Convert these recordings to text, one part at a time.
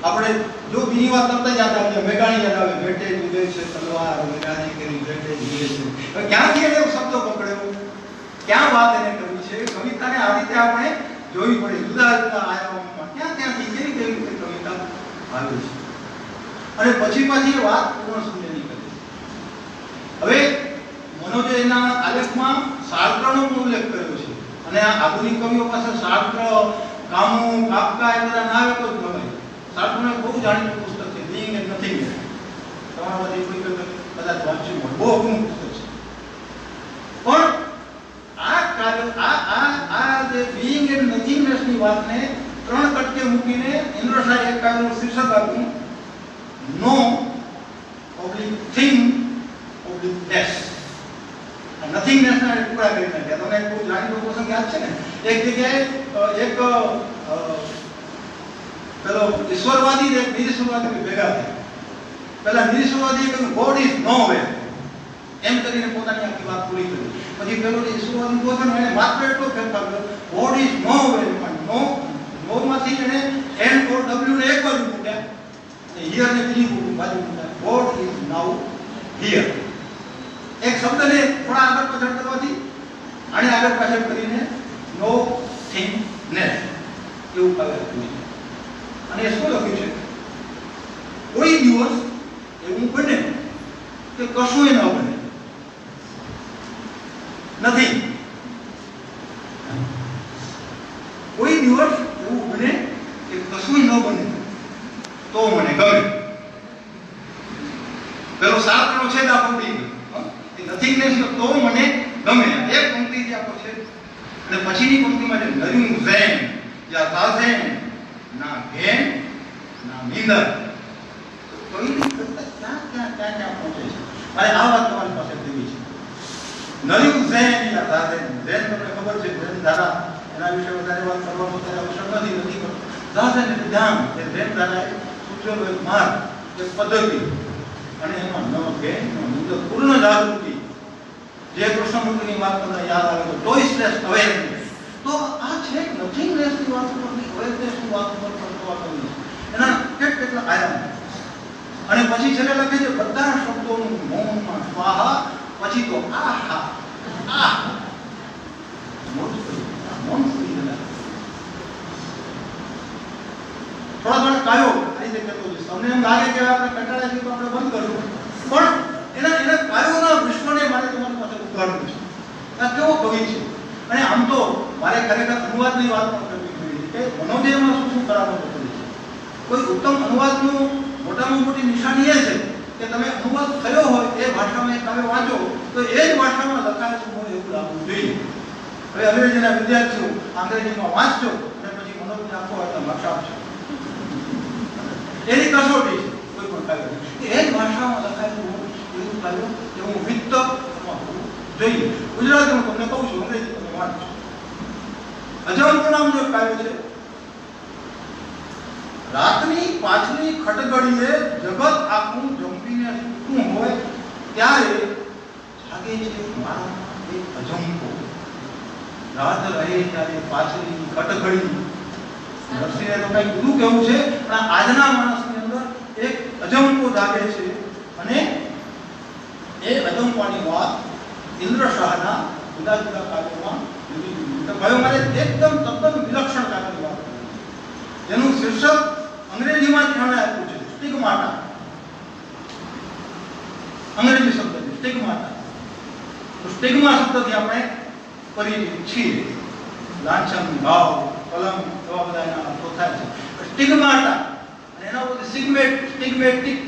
આપણે જો બીજી વાત કરતા જ યાદ આવે મેઘાણી યાદ આવે ભેટે જુએ છે તલવાર મેઘાણી કરી ભેટે જુએ છે. હવે ક્યાંથી એને શબ્દો પકડ્યો, ક્યાં વાત એને કરવી છે? કવિતાને આ રીતે આપણે જોવી પડે, જુદા જુદા આયામોમાં ક્યાંથી કેવી રીતે કવિતા આવી છે અને પછી પાછી એ વાત પૂર્ણ શૂન્યની કરે છે. હવે મનોજે એના આલેખમાં સાર્ત્રનો ઉલ્લેખ કર્યો છે અને આ આધુનિક કવિઓ પાસે સાર્ત્ર, કામુ, કાફકા એ બધા ના આવે તો જ ગમે. સાર્ત્રનું બહુ જાણીતું પુસ્તક છે બીઇંગ એન્ડ નથિંગ. તમારા બધી કોઈ કદાચ વાંચ્યું હોય, બહુ અઘરું પુસ્તક છે. પણ આ જે બીઇંગ એન્ડ નથિંગનેસ ની વાતને ત્રણ કટકે મૂકીને ઇન્દ્રશાહ એક કાવ્યનું શીર્ષક આપ્યું નો ઓબ્લિક થિંગ ઓબ્લિક નેસ. નથિંગનેસ ના ટુકડા કરી નાખ્યા. તમને એક બહુ જાણીતો પ્રસંગ યાદ છે ને, એક જગ્યાએ એક પેલો ઈશ્વરવાદી ને નિરીશ્વરવાદી ભેગા થયા. પેલા નિરીશ્વરવાદીએ કહ્યું ગોડ ઇઝ નોવેર એમ કરીને પોતાની આખી વાત પૂરી કરી. પછી પેલો ઈશ્વરવાદી બોલ્યો ને એને માત્ર એટલો ફેરફાર કર્યો ગોડ ઇઝ નોવેર. નો માંથી એને એન ઓર ડબલ્યુ ને એક બાજુ મૂક્યા, હિયર ને બીજી બાજુ મૂક્યા. God is now here. એક શબ્દને થોડા આગળ પાછળ કરવાથી આને આગળ પાછળ કરીને નો થિંગ નેસ એવું કાવ્ય લખ્યું છે. અને શું લખ્યું છે? કોઈ દિવસ એવું બને કે કશું ન બને, નથી. કોઈ દિવસ એવું બને કે કશું ન બને તો મને ગમે. પેલો સાર્ત્રનો છેદ આ પકડી ગયો. નથિંગનેસ તો મને ગમે. એક પંક્તિ જે આપણો છે અને પછીની પંક્તિમાં છે નર્યું ઝેન યા તાઝેન ના ગેન ના નીંદર. કોઈ ક્યાં પહોંચે છે. મારે આ વાત તમારી પાસે દેવી છે. નર્યું ઝેન યા તાઝેન. ઝેન તમને ખબર છે, ઝેન ધારા, એના વિશે વધારે વાત કરવાનો ત્યારે અવસર નથી કરતો. તાઝેન એટલે ધ્યાન. એ ઝેન ધારાએ સૂચવેલો એક માર્ગ, એક પદ્ધતિ અને એમાં ન ગેન ન નીંદર, પૂર્ણ જાગૃતિ. જે કૃષ્ણમૂર્તિની વાત તમને યાદ આવે તો ચોઇસલેસ અવેરનેસ. તો આ છે નથિંગનેસની વાત કરવાની, અવેરનેસની વાત કરતો આ કવિ છે. એના કેટલા આયામ. અને પછી છેલ્લે લખે છે બધા શબ્દોનું મૌનમાં સ્વાહા, પછી તો આહા આહ મૌન સુઈ ગયા. થોડા થોડા કાયો આ રીતે કહેતો છે. તમને એમ લાગે કે આપણે કંટાળા છીએ તો આપણે બંધ કરવું, પણ એના કાયોના વિશ્વને મારે તમારી પાસે ઉતારવું છે. આ કેવો કવિ છે. અને આમ તો મારે ખરેખર અનુવાદની વાત પણ કરવી જોઈએ કે મનોજયમાં શું શું કરાવતો કરી છે. કોઈ ઉત્તમ અનુવાદનું મોટામાં મોટી નિશાની એ છે કે તમે અનુવાદ થયો હોય એ ભાષામાં એક કાવ્ય વાંચો તો એ જ ભાષામાં લખાયેલું હોય એવું લાગવું જોઈએ. હવે અંગ્રેજીના વિદ્યાર્થીઓ અંગ્રેજીમાં વાંચજો અને પછી મનોજને આખો અર્થ ભાષા આપશો, એની કસોટી છે. કોઈ પણ કાવ્ય એ જ ભાષામાં લખાયેલું હોય એવું કાવ્ય એવું વિત્ત જોઈએ. ગુજરાતી હું તમને કહું છું, અંગ્રેજી તમે વાંચો. અજંપુ નામનું એક કાવ્ય છે. રાતની પાછલી ખટગડીએ જગત આખું જંપીને સૂતું હોય ત્યારે જાગે છે મારા એક અજંપો. રાત રહે ત્યારે પાછલી ખટગડી. નરસિંહે તો કંઈક બધું કહેવું છે, પણ આજના માણસની અંદર એક અજંપો જાગે છે. અને એ અજંપાની વાત ઇન્દ્રશાહના જુદા જુદા કાવ્યોમાં જુદી જુદી. તો કયો મારે એકદમ તદ્દન વિલક્ષણ કાવ્યની વાત કરી, જેનું શીર્ષક અંગ્રેજીમાં જ એમણે આપ્યું છે સ્ટિગ્માટા. અંગ્રેજી શબ્દ છે સ્ટિગ્માટા. તો સ્ટિગ્મા શબ્દથી આપણે પરિચિત છીએ. લાંછન, ભાવ, કલમ એવા બધા એના અર્થો થાય છે. સ્ટિગ્માટા અને એના ઉપર સ્ટિગ્મેટિક.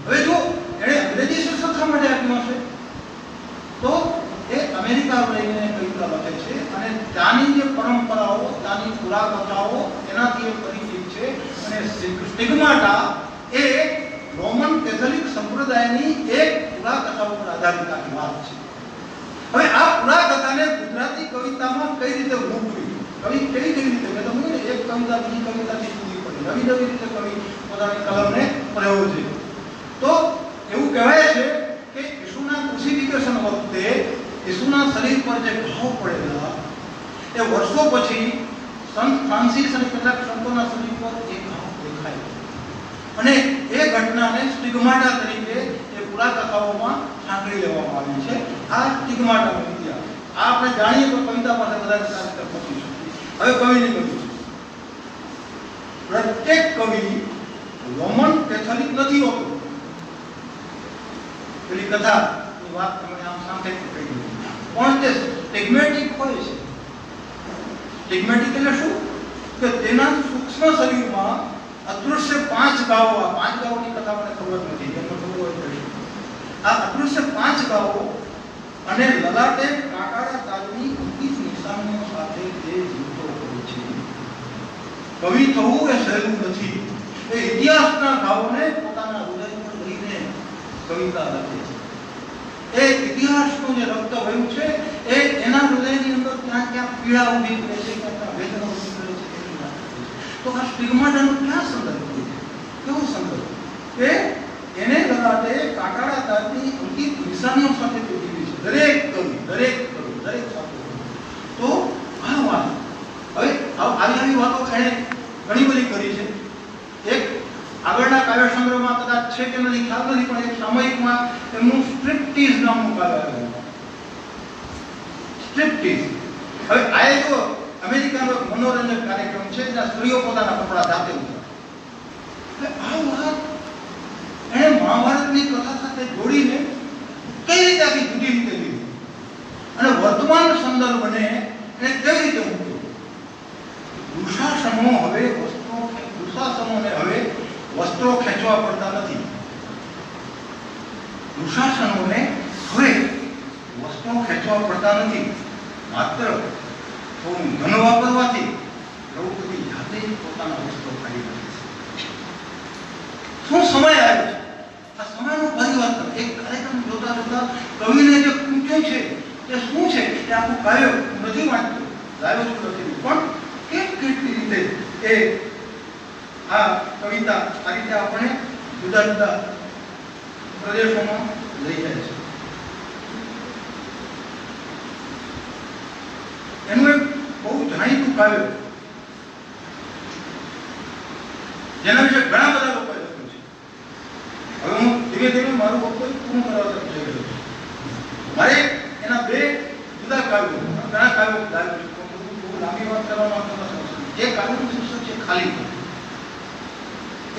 હવે જો એણે અંગ્રેજી શીર્ષક શા માટે આપ્યું હશે તો એ અમેરિકા રહીને કવિતા લખે છે અને ત્યાંની જે પરંપરાઓ, ત્યાંની પુરાકથાઓ એનાથી એ પરિચિત છે. અને સ્ટિગ્માટા એ રોમન કેથોલિક સંપ્રદાયની એક પુરાકથા ઉપર આધારિત આખી વાત છે. હવે આ પુરાકથાને ગુજરાતી કવિતામાં કઈ રીતે મૂકવી, કવિ કેવી રીતે, મેં તમને એક કવિતા બીજી કવિતાથી જુદી પડી, નવી નવી રીતે કવિ પોતાની કલમને પ્રયોજે. તો એવું કહેવાય છે કે ઈસુના ક્રુસિફિક્શન વખતે ઈસુના શરીર પર જે ઘાવ પડેલા એ વર્ષો પછી સંત ફ્રાન્સિસ અને કેટલાક સંતોના શરીર પર એ ઘાવ દેખાય. ઘટનાને સ્ટિગ્માટા તરીકે એ પુરા કથાઓમાં સાંકળી લેવામાં આવી છે. આ સ્ટિગ્માટાનો ઇતિહાસ આ આપણે જાણીએ તો કવિતા પાસે વધારે સારી રીતે પહોંચી શકીએ. હવે કવિની કવિ પ્રત્યેક કવિ રોમન કેથોલિક નથી હોતો. પેલી કથાની વાત તમે આમ સાંભળે કહી દીધી, પણ તે સ્ટિગ્મેટિક હોય છે. સ્ટિગ્મેટિક એટલે શું કે તેના સૂક્ષ્મ શરીરમાં અદૃશ્ય 5 ગાવો, આ 5 ગાવોની કથા મને ખબર નથી, એનો ખબર હોય તો આ અદૃશ્ય 5 ગાવો અને લલાટે કાકારા તાજની અંકિત નિશાનીઓ સાથે તે જીવતો હોય છે. કવિ થવું એ સહેલું નથી. એ ઇતિહાસના ગાવોને પોતાના હૃદય પર લઈને કવિતા લખે છે. એ ઇતિહાસનું જે રક્ત વહ્યું છે એ એના હૃદયની અંદર ક્યાં પીડા ઊભી કરે છે, ક્યાં વેદના ઊભી કરે છે, એની વાત કરે છે. તો આ સ્ટિગ્માટાનો ક્યાં સંદર્ભ છે? કેવો સંદર્ભ? કે એને લલાટે કાકારા તાજની અંકિત નિશાનીઓ સાથે તે જીવી છે. દરેક સાથે. તો આ વાત હવે આવી વાતો એણે ઘણી બધી કરી છે. એક આગળના કાવ્ય સંગ્રહમાં કદાચ છે કે નથી ખ્યાલ નથી, પણ એક સામયિકમાં એમનું સ્ટ્રિપ્ટીઝ નામનું કાવ્ય આવ્યું. સ્ટ્રિપ્ટીઝ. હવે આ એક અમેરિકાનો મનોરંજક કાર્યક્રમ છે જ્યાં સ્ત્રીઓ પોતાના કપડા જાતે ઉતારે. આ વાત એણે મહાભારતની કથા સાથે જોડીને કઈ રીતે આખી જુદી રીતે લીધી અને વર્તમાન સંદર્ભને એને કેવી રીતે મૂક્યો. દુશાસનોને હવે વસ્ત્રો ખેંચવા પડતા નથી. દુશાસનોને હવે વસ્ત્રો ખેંચવા પડતા નથી. માત્ર થોડું ધન વાપરવાથી દ્રૌપદી જાતે જ પોતાના વસ્ત્રો કાઢી નાખે છે. શું સમય આવ્યો છે? આ સમયનું પરિવર્તન એક કાર્યક્રમ જોતા જોતા કવિને જે પૂછ્યું છે તે શું છે એ આખું કાવ્ય નથી વાંચતું, લાવ્યો છું નથી, પણ કેટલી રીતે એ આ કવિતા આ રીતે આપણે જુદા જુદા પ્રદેશોમાં લઈ જાય છે. એનું એક બહુ જાણીતું કાવ્ય જેના વિશે ઘણા બધા લોકોએ લખ્યું છે. હવે હું ધીમે ધીમે મારું વક્તવ્ય પૂર્ણ કરવા તરફ જઈ રહ્યો છું. મારે એના 2 જુદા કાવ્યો, ઘણા કાવ્યો લાવ્યો છું, બહુ લાંબી વાત કરવાનો નથી. એક કાવ્યનું શીર્ષક છે ખાલી.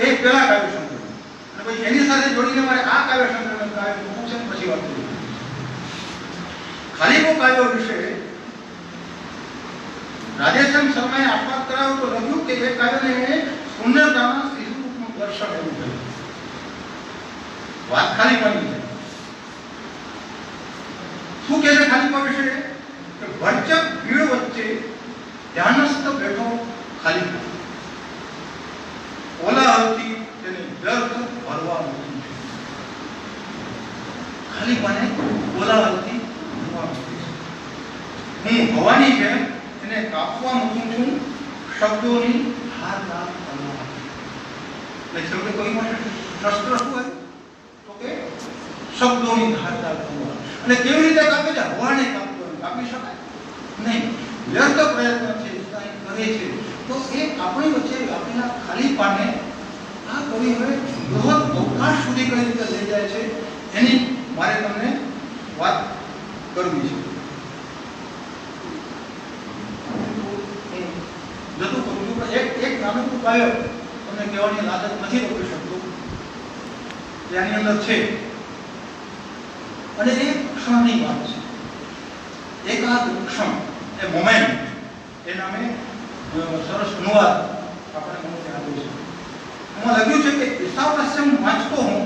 એ પહેલા કાવ્ય સંગ્રહ અને પછી એની સાથે જોડીને મારે આ કાવ્ય સંગ્રહનું કાવ્ય મૂકવું છે, પછી વાત કરું. ખાલીકો કાવ્ય વિશે રાજેશ્યામ શર્માએ આપવાત કરાવ્યો તો લખ્યું કે એ કાવ્યને એને શૂન્યતાના શિશુરૂપનું દર્શન એવું થયું. વાત ખાલીપાની છે. શું કહે છે ખાલીપા વિશે? કે ભરચક ભીડ વચ્ચે ધ્યાનસ્થ બેઠો ખાલીપો, ઓલાહલથી તેને વ્યર્થ ભરવા મૂકી છે. ખાલીપાને ઓલાહલથી ભરવા મૂકી છે. હું હવાની છે એને કાપવા મૂકું છું શબ્દોની ધારદાર તલવાર. એટલે શબ્દ કોઈ માટે શસ્ત્ર શું હોય તો કે શબ્દોની ધારદાર તલવાર. અને કેવી રીતે કાપે છે? હવાને કાપી શકાય નહીં. વ્યર્થ પ્રયત્ન છે કરે છે. તો એ આપણી વચ્ચે આપેલા ખાલીપાને આ કવિ હવે બૃહદ અવકાશ સુધી કઈ રીતે લઈ જાય છે એની મારે તમને વાત કરવી છે. જતું કરું છું, પણ એક નાનકડું કાવ્ય તમને કહેવાની લાલચ નથી રોકી શકતો. તેની અંદર છે અને એ ક્ષણની વાત છે. એકાદ ક્ષણ, એ મોમેન્ટ, એ નામે સરસ અનુવાદ આપણે મને આપ્યો છે. એમાં લખ્યું છે કે ઈશાવાસ્યમ વાંચતો હું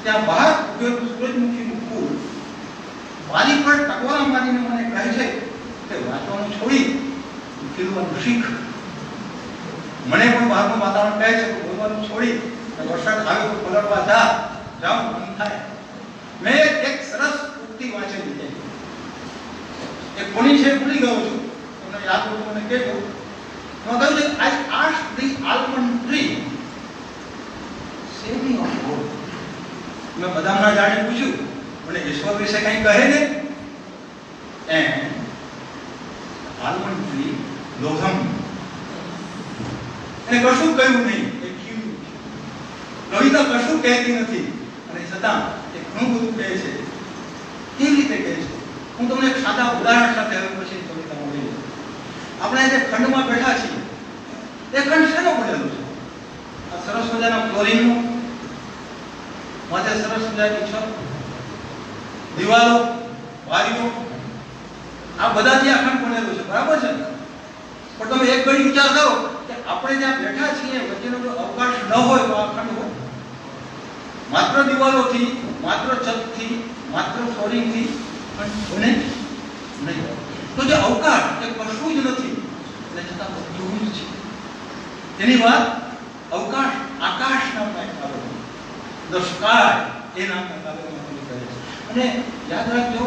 ત્યાં બહાર ઉગેલું સૂરજમુખીનું ફૂલ બારી પર ટકોરા મારીને મને કહે છે કે વાંચવાનું છોડી ખીલવાનું શીખ. મને પણ બહારનું વાતાવરણ કહે છે કે બોલવાનું છોડી વરસાદ આવે તો પલટવા જાઓ મન થાય. મેં એક સરસ ઉક્તિ વાંચેલી છે. એ કોની છે ભૂલી ગયો છું, તમને યાદ હોય તો મને કહેજો. એમાં કહ્યું છે I ask the almond tree save me of God. મેં બદામના ઝાડને પૂછ્યું મને ઈશ્વર વિશે કંઈ કહે ને. એન્ડ આલ્મન્ડ ટ્રી લોધમ, એને કશું કહ્યું નહીં, એ ખીલ્યું. કવિતા કશું કહેતી નથી અને છતાં એ ઘણું બધું કહે છે. કેવી રીતે કહે છે? હું તમને એક સાદા ઉદાહરણ સાથે હવે પછી કવિતામાં લઈ જાઉં. આપણે જે ખંડમાં બેઠા છીએ એ ખંડ શેનો બનેલો છે? આ સરસ મજાના ફ્લોરિંગનો, માથે સરસ મજાની છત, દિવાલો, બારીઓ, આ બધાથી આ ખંડ બનેલો છે, બરાબર છે? પણ તમે એક ઘડી વિચાર કરો કે આપણે જ્યાં બેઠા છીએ વચ્ચેનો જો અવકાશ ન હોય તો આ ખંડ હોય? માત્ર દિવાલોથી, માત્ર છતથી, માત્ર ફ્લોરિંગથી ખંડ બને નહીં. તો જે અવકાશ એ કશું જ નથી એટલે છતાં બધું જ છે. એની વાત અવકાશ, આકાશ નામના એક કાવ્યમાં, ધ સ્કાય એ નામના કાવ્યમાં કવિ કહે છે. અને યાદ રાખજો,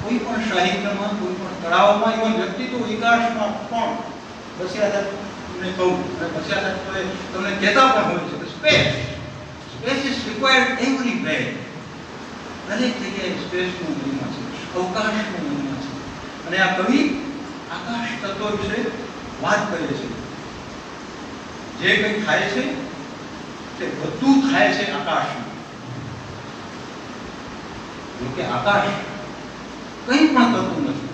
કોઈ પણ સાહિત્યમાં, કોઈ પણ કળાઓમાં, એવા વ્યક્તિત્વ વિકાસમાં પણ પછી આ તમને કહું અને પછી આ તમને કહેતા પણ હોય છે કે સ્પેસ ઇઝ રિક્વાયર્ડ એવરીવેર. દરેક જગ્યાએ સ્પેસનું મહિમા છે, અવકાશનું મહિમા છે. અને આ કવિ આકાશ તત્વ વિશે વાત કરે છે. જે કંઈ થાય છે તે બધું થાય છે આકાશમાં. જોકે આકાશ કંઈ પણ કરતું નથી,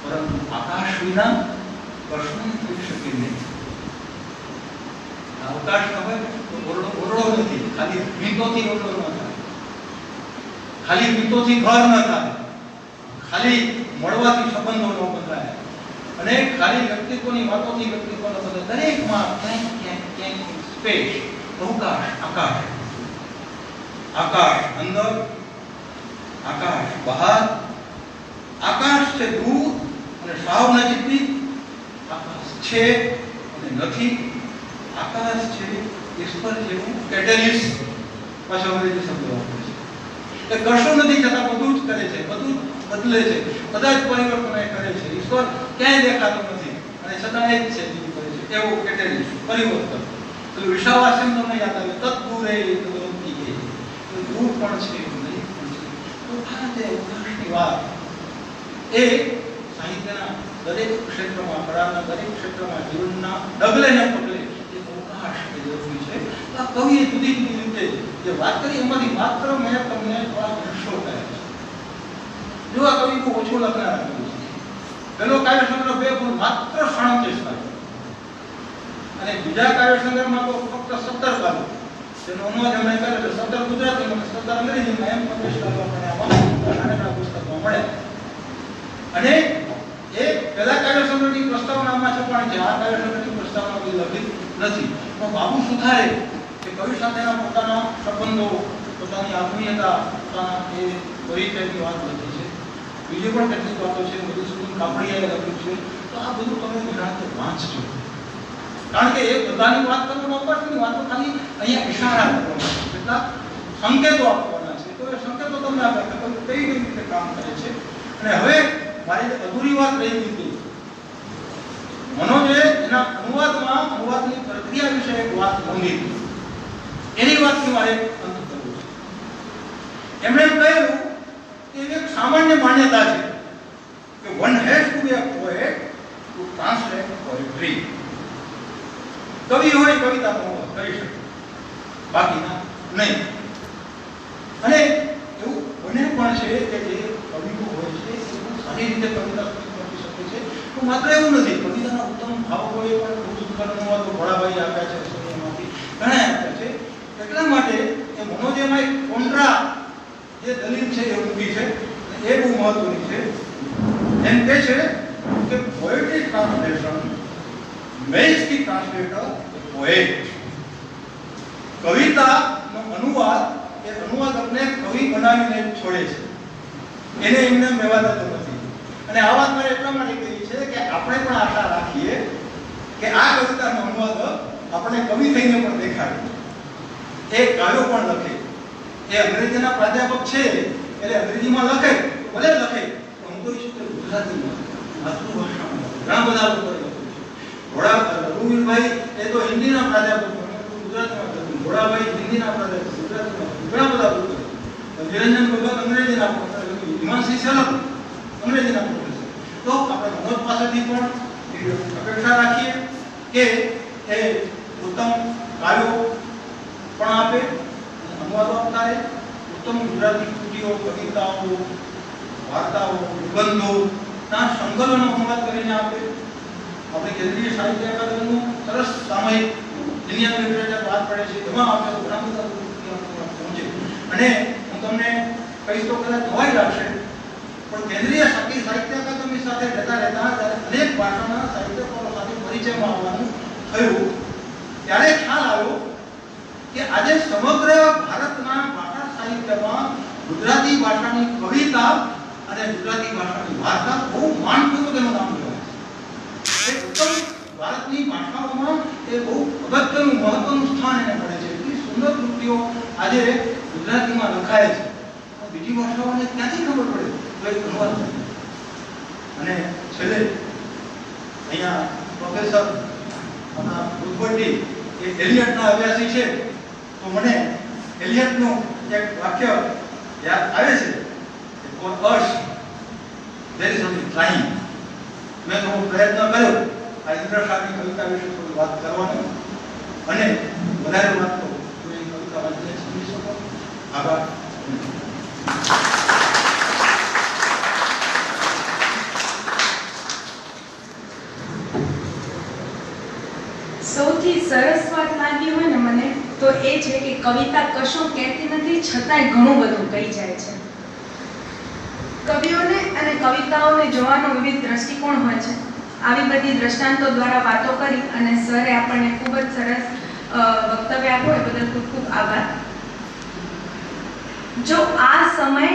પરંતુ આકાશ વિના કશું થઈ શકે નહીં. અવકાશ ન હોય તો ઓરડો નથી, ખાલી ભીંતોથી ઓરડો ન થાય, ખાલી ભીંતોથી ઘર ન થાય, ખાલી મળવાથી સંબંધો ન બંધાય, અને ખાલી વ્યક્તિત્વની વાતોથી વ્યક્તિત્વ ન બંધાય. દરેકમાં ક્યાંક ક્યાંક ક્યાંક સ્પેસ, અવકાશ, આકાશ. આકાશ અંદર, આકાશ બહાર. આકાશ છે દૂર અને સાવ નજીકથી, આકાશ છે અને નથી. આકાશ છે ઈશ્વર જેવું કેટેલિસ્ટ, પાછો અંગ્રેજી શબ્દ વાપરે છે. એ કશું નથી છતાં બધું જ કરે છે, બધું બદલે છે, બધા જ પરિવર્તન કરે છે. ઈશ્વર ક્યાંય દેખાતો નથી અને છતાં એ જ છે, બીજું કરે છે. એવું કેટેલિસ્ટ, પરિવર્તન. તો વિશાવાસ્યમ તમને યાદ આવે, તત્દૂરે તદ્વંતિ એ દૂર પણ છે, નહીં પણ છે. તો આ જે અવકાશની વાત એ સાહિત્યના દરેક ક્ષેત્રમાં, કળાના દરેક ક્ષેત્રમાં, જીવનના ડગલે ને પગલે એ અવકાશ એ જરૂરી છે. તો આ કવિએ જુદી જુદી રીતે જે વાત કરી એમાંથી માત્ર મેં તમને થોડા અંશો કહ્યા છે. જો આ કવિ બહુ ઓછું લખનારા કવિ છે. પેલો કાવ્ય સંગ્રહ 2 ગુણ માત્ર 37 કાવ્યો, અને બીજા કાવ્ય સંગ્રહમાં તો ફક્ત 17 કાવ્યો. તેનો અનુવાદ એમણે કર્યો છે 17 ગુજરાતીમાં, 17 અંગ્રેજીમાં, એમ 25 કાવ્યો આપણને આમાં નાનકડા પુસ્તકમાં મળ્યા. અને એ પહેલા કાવ્ય સંગ્રહની પ્રસ્તાવનામાં છપાણી છે. આ કાવ્ય સંગ્રહની પ્રસ્તાવના કોઈ લખી નથી. તો બાબુ સુથારે કે કવિ સાથેના પોતાના સંબંધો, પોતાની આત્મીયતા, પોતાના એ પરિચયની વાત લખી છે. બીજી પણ કેટલીક વાતો છે, મધુસૂદન કાપડિયાએ લખ્યું છે. તો આ બધું તમે નિરાંતે વાંચજો, કારણ કે એ બધાની વાત કરવાનો અવકાશ નથી. વાતો ખાલી અહીંયા ઇશારા કરવાના છે, કેટલાક સંકેતો આપવાના છે. તો એ સંકેતો તમને આપે કે કઈ રીતે કામ કરે છે. અને હવે મારી અધૂરી વાત રહી ગઈ હતી, મનોજે એના અનુવાદની પ્રક્રિયા વિશે એક વાત નોંધી હતી. એની વાતથી મારે અંત કરવું છે. એમણે એમ કહ્યું કે એક સામાન્ય માન્યતા છે કે one has to be a poet to translate poetry. કવિ હોય કવિતાનો અનુવાદ કરી શકે, બાકીના નહીં. અને એવું બને પણ છે કે જે કવિઓ હોય છે એ સારી રીતે કવિતા લખી શકે છે. તો માત્ર એવું નથી, કવિતાના ઉત્તમ ભાવકોએ પણ બહુ સુંદર અનુવાદો ભોળાભાઈ આપ્યા છે, એમાંથી ઘણા આપ્યા છે. એટલા માટે એ મનોજમાં એક કોન્ટ્રા જે દલીલ છે એ ઊભી છે, એ બહુ મહત્વની છે. એમ કહે છે કે poetry translation makes the translator a poet. કવિતાનો અનુવાદ એ અનુવાદકને કવિ બનાવીને છોડે છે, એને એમને મેવા દેતો નથી. અને આ વાત મારે એટલા માટે કહી છે કે આપણે પણ આશા રાખીએ કે આ કવિતાનો અનુવાદ આપણે કવિ થઈને પણ દેખાડે, એ કાવ્યો પણ લખે. એ અંગ્રેજીના પ્રાધ્યાપક છે એટલે અંગ્રેજીમાં લખે, ભલે લખે, પણ હું તો ઈચ્છું કે ગુજરાતીમાં, માતૃભાષામાં ઘણા બધા લોકો રઘુવીરભાઈ એ તો હિન્દીના પ્રાધ્યાપક, ગુજરાતીમાં લખ્યું. ભોળાભાઈ હિન્દીના પ્રાધ્યાપક, ગુજરાતીમાં ઘણા બધા લોકો. નિરંજન ભગત અંગ્રેજીના પ્રોફેસર, હિમાંશી સેલક અંગ્રેજીના પ્રોફેસર. તો આપણે મનોજ પાસેથી પણ અપેક્ષા રાખીએ કે એ ઉત્તમ કાવ્યો સંસ્થાએ ઉત્તમ ગુજરાતી કૃતિઓ, કવિતાઓ, વાર્તાઓ, નિબંધોના સંકલનો અમલ કરીને આપે. આપણે કેન્દ્રીય સાહિત્ય અકાદમીનું સરસ સામયિક ઇન્ડિયન લિટરેચર બહાર પડે છે, એમાં આપણે ઘણા બધા પહોંચે. અને હું તમને કહીશ તો કદાચ નવાઈ લાગશે, પણ કેન્દ્રીય સાહિત્ય અકાદમી સાથે રહેતા રહેતા જ્યારે અનેક ભાષાના સાહિત્યકારો સાથે પરિચયમાં આવવાનું થયું, ત્યારે ખ્યાલ આવ્યો કે આજે સમગ્ર ભારતના ભાષા સાહિત્યમાં ગુજરાતી ભાષાની કવિતા અને ગુજરાતી ભાષાની વાર્તા બહુ માનપૂર્વક એનું નામ લેવાય છે. ઉત્તમ ભારતની ભાષાઓમાં એ બહુ અગત્યનું મહત્વનું સ્થાન એને મળે છે. એટલી સુંદર કૃતિઓ આજે ગુજરાતીમાં લખાય છે, બીજી ભાષાઓને ક્યાંથી ખબર પડે તો એક અનુવાદ છે. અને છેલ્લે અહીંયા પ્રોફેસર આપણા ભૂતભટ્ટી એ એલિયટના અભ્યાસી છે, તો મને એલિયટનું એક વાક્ય યાદ આવે છે, for us there is something trying. મેં થોડો પ્રયત્ન કર્યો આ ઇન્દ્રસાગરની કવિતા વિશે થોડી વાત કરવાનો, અને વધારે વાત તો એ કવિતા વાંચીને સમજી શકો. આભાર. સૌથી સરસ વાત લાગી હોય ને મને તો એ છે કે કવિતા કશું કહેતી નથી, છતાંય ઘણું બધું કહી જાય છે. કવિઓને અને કવિતાઓને જોવાનો વિવિધ દ્રષ્ટિકોણ હોય છે. આવી બધી દ્રષ્ટાંતો દ્વારા વાતો કરી અને સરે આપણને ખૂબ જ સરસ વક્તવ્ય આપ્યું, એ બદલ ખૂબ ખૂબ આભાર. જો આ સમય